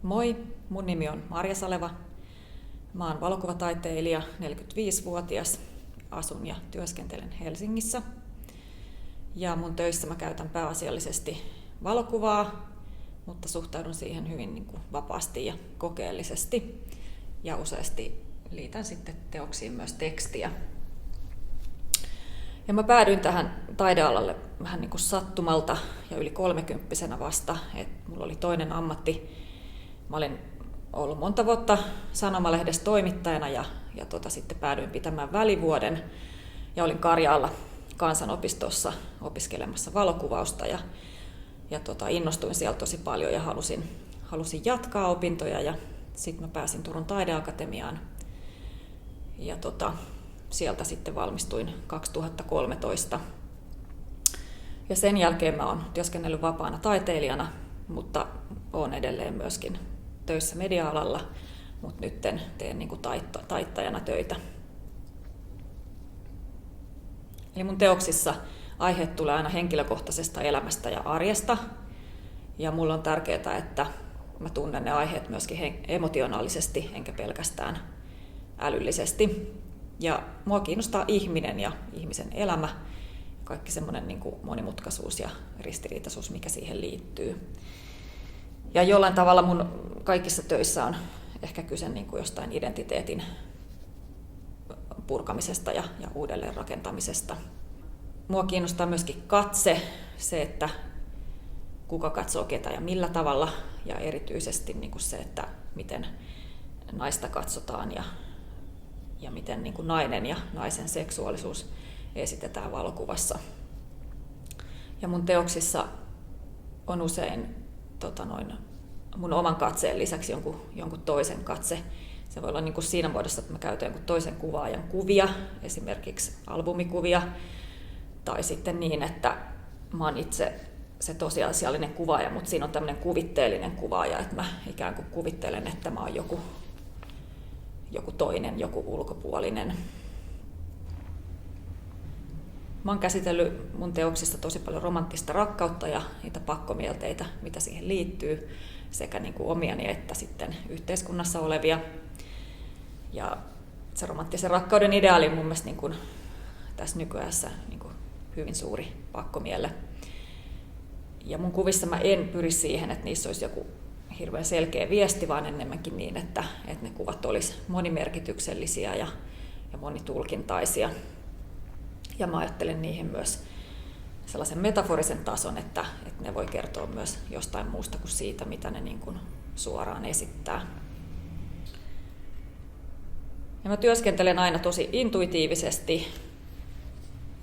Moi, mun nimi on Marja Saleva. Mä oon valokuvataiteilija, 45-vuotias. Asun ja työskentelen Helsingissä. Ja mun töissä mä käytän pääasiallisesti valokuvaa, mutta suhtaudun siihen hyvin vapaasti ja kokeellisesti. Ja useasti liitän sitten teoksiin myös tekstiä. Ja mä päädyin tähän taidealalle vähän niin kuin sattumalta ja yli 30-vuotiaana vasta. Et mulla oli toinen ammatti. Mä olin ollut monta vuotta Sanomalehdessä toimittajana ja sitten päädyin pitämään välivuoden. Ja olin Karjaalla kansanopistossa opiskelemassa valokuvausta ja innostuin siellä tosi paljon ja halusin jatkaa opintoja. Ja sitten mä pääsin Turun taideakatemiaan ja sieltä sitten valmistuin 2013. Ja sen jälkeen mä oon työskennellyt vapaana taiteilijana, mutta oon edelleen myöskin töissä media-alalla, mutta nyt teen niin kuin taittajana töitä. Eli mun teoksissa aiheet tulee aina henkilökohtaisesta elämästä ja arjesta. Ja mulla on tärkeää, että mä tunnen ne aiheet myöskin emotionaalisesti, enkä pelkästään älyllisesti. Ja mua kiinnostaa ihminen ja ihmisen elämä, kaikki semmoinen niin kuin monimutkaisuus ja ristiriitaisuus, mikä siihen liittyy. Ja jollain tavalla mun kaikissa töissä on ehkä kyse niin kuin jostain identiteetin purkamisesta ja uudelleen rakentamisesta. Mua kiinnostaa myöskin katse, se, että kuka katsoo ketä ja millä tavalla, ja erityisesti niin kuin se, että miten naista katsotaan ja miten niin kuin nainen ja naisen seksuaalisuus esitetään valokuvassa. Ja mun teoksissa on usein mun oman katseen lisäksi jonkun toisen katse. Se voi olla niin kuin siinä muodossa, että mä käytän jonkun toisen kuvaajan kuvia, esimerkiksi albumikuvia, tai sitten niin, että mä oon itse se tosiasiallinen kuvaaja, mutta siinä on tämmöinen kuvitteellinen kuvaaja, että mä ikään kuin kuvittelen, että mä oon joku toinen, joku ulkopuolinen. Mä oon käsitellyt mun teoksista tosi paljon romanttista rakkautta ja niitä pakkomielteitä, mitä siihen liittyy, sekä niin kuin omiani että sitten yhteiskunnassa olevia. Ja se romanttisen rakkauden ideaali on mun mielestä niin kuin tässä nykyajassa niin kuin hyvin suuri pakkomielle. Ja mun kuvissa mä en pyri siihen, että niissä olisi joku hirveän selkeä viesti, vaan enemmänkin niin, että ne kuvat olisi monimerkityksellisiä ja monitulkintaisia. Ja mä ajattelen niihin myös sellaisen metaforisen tason, että ne voi kertoa myös jostain muusta kuin siitä, mitä ne niin kuin suoraan esittää. Ja mä työskentelen aina tosi intuitiivisesti,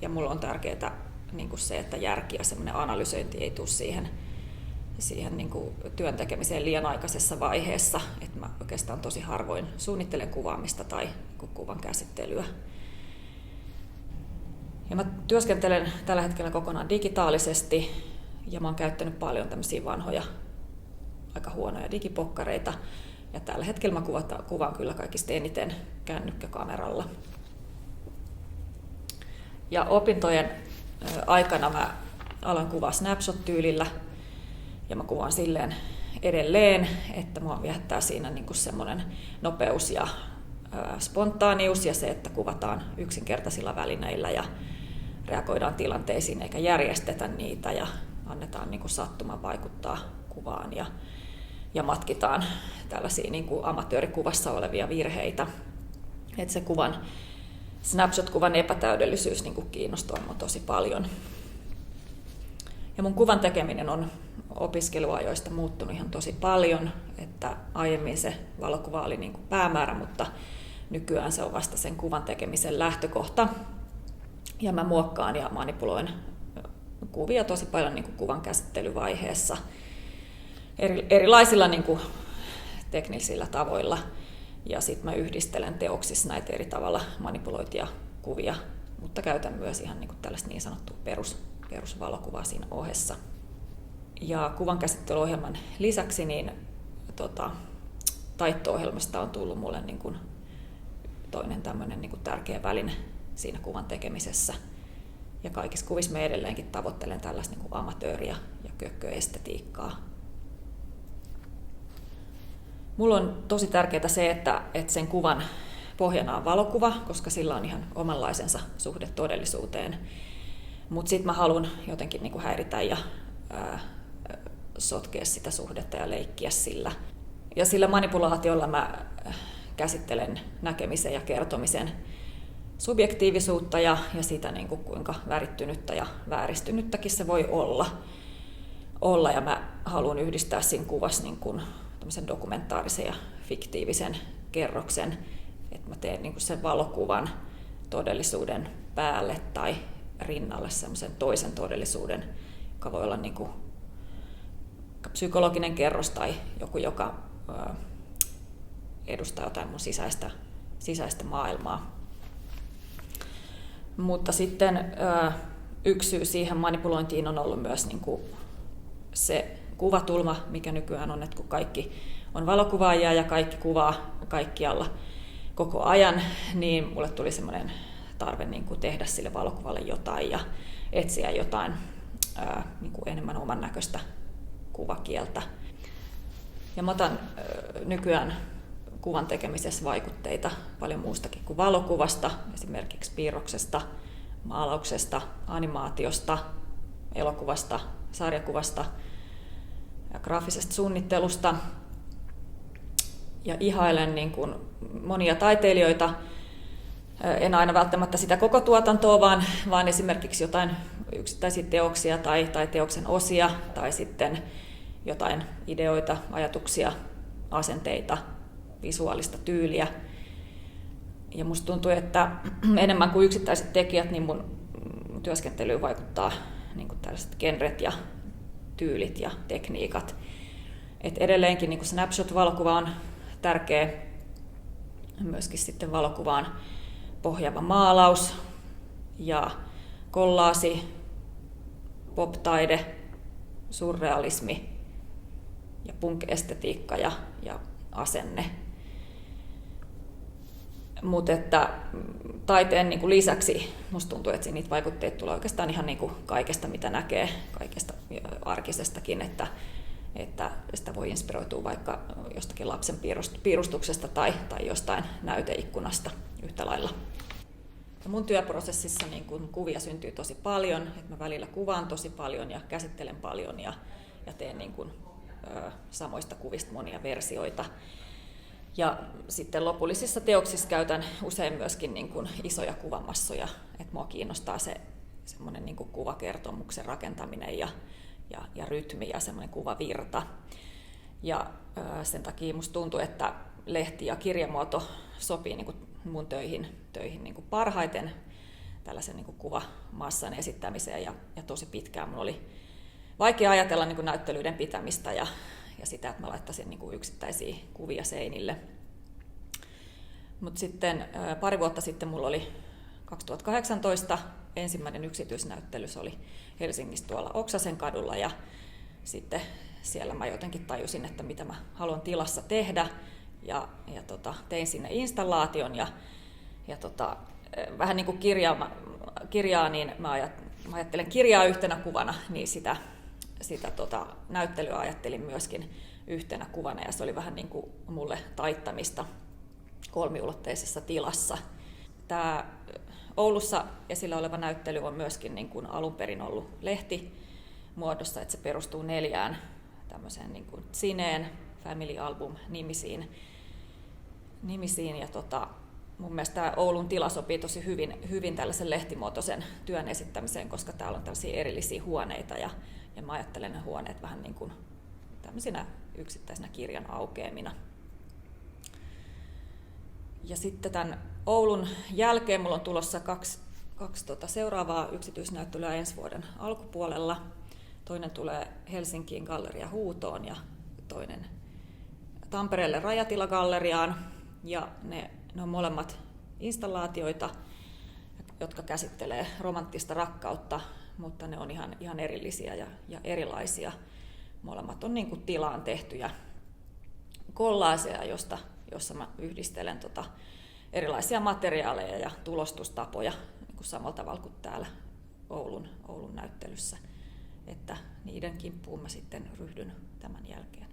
ja mulla on tärkeää niin kuin se, että järki ja semmoinen analysointi ei tule siihen niin kuin työn tekemiseen liian aikaisessa vaiheessa. Että mä oikeastaan tosi harvoin suunnittelen kuvaamista tai kuvan käsittelyä. Ja mä työskentelen tällä hetkellä kokonaan digitaalisesti, ja mä oon käyttänyt paljon tämmöisiä vanhoja, aika huonoja digipokkareita. Ja tällä hetkellä mä kuvaan kyllä kaikista eniten kännykkäkameralla. Ja opintojen aikana mä aloin kuvaa Snapshot-tyylillä, ja mä kuvaan silleen edelleen, että mua viehättää siinä niin kuin semmoinen nopeus ja spontaanius ja se, että kuvataan yksinkertaisilla välineillä ja reagoidaan tilanteisiin eikä järjestetä niitä ja annetaan niin kuin sattuman vaikuttaa kuvaan ja matkitaan tällaisia niin kuin amatöörikuvassa olevia virheitä. Että se snapshot-kuvan epätäydellisyys niin kuin kiinnostaa minua tosi paljon. Ja mun kuvan tekeminen on opiskeluajoista muuttunut ihan tosi paljon, että aiemmin se valokuva oli niin kuin päämäärä, mutta nykyään se on vasta sen kuvan tekemisen lähtökohta. Ja mä muokkaan ja manipuloin kuvia tosi paljon niin kuin kuvan käsittelyvaiheessa erilaisilla niin kuin teknisillä tavoilla. Ja sitten mä yhdistelen teoksissa näitä eri tavalla manipuloitia kuvia, mutta käytän myös ihan niin kuin tällaista niin sanottua perusvalokuvaa siinä ohessa. Ja kuvan käsittelyohjelman lisäksi niin taitto-ohjelmasta on tullut mulle niin kuin toinen tämmöinen niin kuin tärkeä väline siinä kuvan tekemisessä. Ja kaikissa kuvissa mä edelleenkin tavoittelen tällaista niin kuin amatööriä ja kökköestetiikkaa. Mulla on tosi tärkeää se, että sen kuvan pohjana on valokuva, koska sillä on ihan omanlaisensa suhde todellisuuteen. Mutta sitten mä haluan jotenkin niin kuin häiritä ja sotkea sitä suhdetta ja leikkiä sillä. Ja sillä manipulaatiolla mä käsittelen näkemisen ja kertomisen subjektiivisuutta ja sitä, niin kuin kuinka värittynyttä ja vääristynyttäkin se voi olla. Ja mä haluan yhdistää siinä kuvassa niin kuin dokumentaarisen ja fiktiivisen kerroksen, että mä teen niin kuin sen valokuvan todellisuuden päälle tai rinnalle semmoisen toisen todellisuuden, joka voi olla niin kuin psykologinen kerros tai joku, joka edustaa jotain mun sisäistä maailmaa. Mutta sitten yksi syy siihen manipulointiin on ollut myös niin kuin se kuvatulma, mikä nykyään on, että kun kaikki on valokuvaajia ja kaikki kuvaa kaikkialla koko ajan, niin mulle tuli semmoinen tarve niin kuin tehdä sille valokuvalle jotain ja etsiä jotain niin kuin enemmän oman näköistä kuvakieltä. Ja mä otan nykyään kuvan tekemisessä vaikutteita paljon muustakin kuin valokuvasta, esimerkiksi piirroksesta, maalauksesta, animaatiosta, elokuvasta, sarjakuvasta ja graafisesta suunnittelusta. Ja ihailen niin kuin monia taiteilijoita, en aina välttämättä sitä koko tuotantoa, vaan esimerkiksi jotain yksittäisiä teoksia tai teoksen osia tai sitten jotain ideoita, ajatuksia, asenteita, visuaalista tyyliä. Ja musta tuntuu, että enemmän kuin yksittäiset tekijät, niin mun työskentelyyn vaikuttaa niin kuin tällaiset genret ja tyylit ja tekniikat. Et edelleenkin niin kuin snapshot-valokuva on tärkeä, myöskin sitten valokuvaan pohjaava maalaus ja kollaasi, pop-taide, surrealismi ja punk-estetiikka ja asenne. Mutta että taiteen niin kuin lisäksi musta tuntuu, että niitä vaikutteita tulee oikeastaan ihan niin kuin kaikesta, mitä näkee, kaikesta arkisestakin, että sitä voi inspiroitua vaikka jostakin lapsen piirustuksesta tai jostain näyteikkunasta yhtä lailla. Ja mun työprosessissa niin kun kuvia syntyy tosi paljon, että mä välillä kuvaan tosi paljon ja käsittelen paljon ja teen niin kun, samoista kuvista monia versioita. Ja sitten lopullisissa teoksissa käytän usein myöskin niin kun isoja kuvamassoja, että mua kiinnostaa se semmoinen niin kun kuvakertomuksen rakentaminen ja rytmi ja semmoinen kuvavirta. Ja sen takia musta tuntuu, että lehti- ja kirjamuoto sopii niin kuin mun töihin niin kuin parhaiten tällaisen niin kuin kuvamassan esittämiseen. Ja tosi pitkään mun oli vaikea ajatella niin kuin näyttelyiden pitämistä ja sitä, että mä laittaisin niin kuin yksittäisiä kuvia seinille. Mutta sitten pari vuotta sitten mulla oli 2018 ensimmäinen yksityisnäyttely, se oli Helsingissä tuolla Oksasen kadulla ja sitten siellä mä jotenkin tajusin, että mitä mä haluan tilassa tehdä ja tein sinne installaation ja vähän niin kuin kirjaa, niin mä ajattelen kirjaa yhtenä kuvana, niin sitä näyttelyä ajattelin myöskin yhtenä kuvana ja se oli vähän niin kuin mulle taittamista kolmiulotteisessa tilassa. Tämä Oulussa esillä oleva näyttely on myöskin niin kuin alun perin ollut lehtimuodossa, että se perustuu 4 tämmöiseen niin kuin Cineen Family Album nimisiin ja mun mielestä tämä Oulun tila sopii tosi hyvin tällaisen lehtimuotoisen työn esittämiseen, koska täällä on tällaisia erillisiä huoneita ja mä ajattelen ne huoneet vähän niin kuin tämmöisinä yksittäisinä kirjan aukeamina. Ja sitten tämän Oulun jälkeen mulla on tulossa kaksi seuraavaa yksityisnäyttelyä ensi vuoden alkupuolella. Toinen tulee Helsinkiin Galleria Huutoon ja toinen Tampereelle Rajatila-galleriaan. Ja ne on molemmat installaatioita, jotka käsittelee romanttista rakkautta, mutta ne on ihan erillisiä ja erilaisia. Molemmat on niin kuin tilaan tehtyjä kollaaseja, jossa mä yhdistelen erilaisia materiaaleja ja tulostustapoja niin kuin samalla tavalla kuin täällä Oulun näyttelyssä. Että niiden kimppuun mä sitten ryhdyn tämän jälkeen.